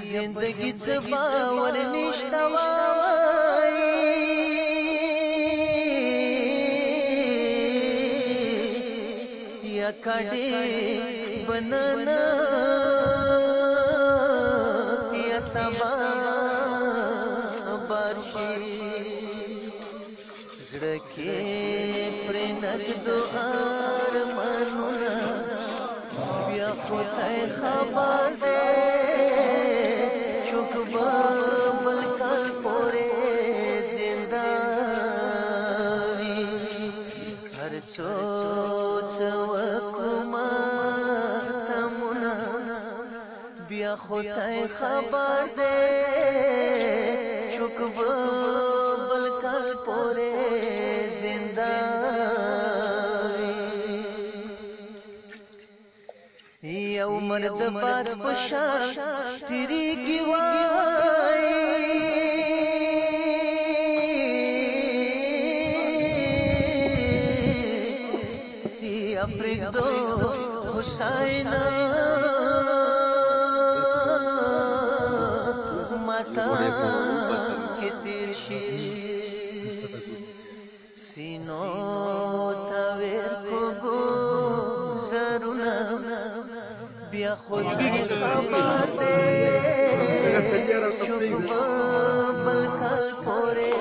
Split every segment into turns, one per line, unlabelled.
जिंदगी बावर निष्ठा वाई या काटे बनना या सबा बारशी झड़के प्रेनक दुआर मनुना या होता खबर दे खुदाई खबर दे शुक्ब बलकल पोरे जिंदा या मर्द बात पुशा तेरी गिवाई या प्रिदो हुसैना खुद खबर दे शुक्ब बलकल पोरे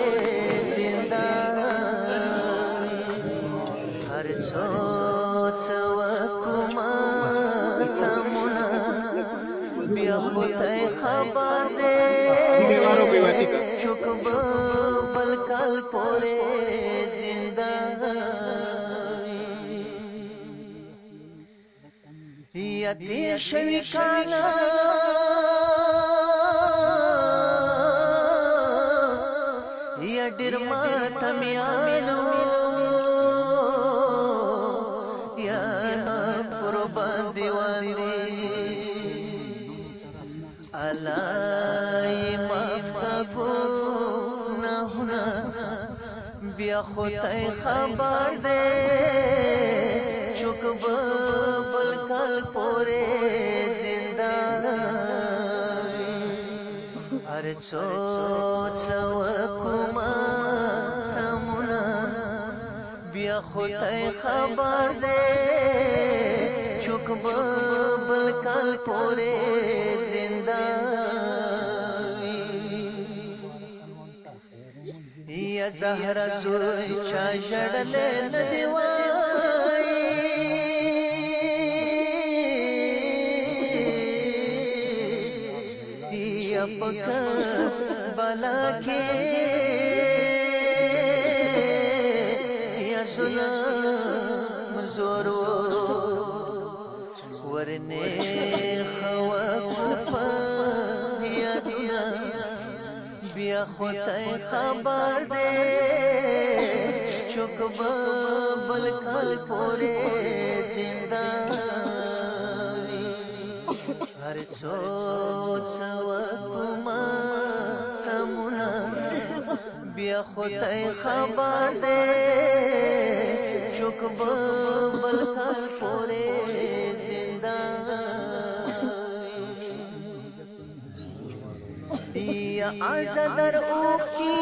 जिंदा हर सोच वकुमा بیا خدای خبر دے چکب بلکل پورے زندہ یا تیر شوی کالا یا ډیر ماتمیانو یا قربان دیواندی علائی مفتفو نهونا بیا خدای خبر دے چکب بلکل پورے زندہ هر څو وکما تمنا بیا خدای خبر دے چکب بلکل پورے زندہ یا زهرا زوی چا جړل ندی وای یا پک بلا کې یا ظلم زور ورنه خوا په یادنا بیا خدای خبر دے چکب بلکل پورے زندہ ہر سوچ وکما تمنا بیا خدای خبر دے چکب بلکل پورے زندہ یا آزادر اوخ کی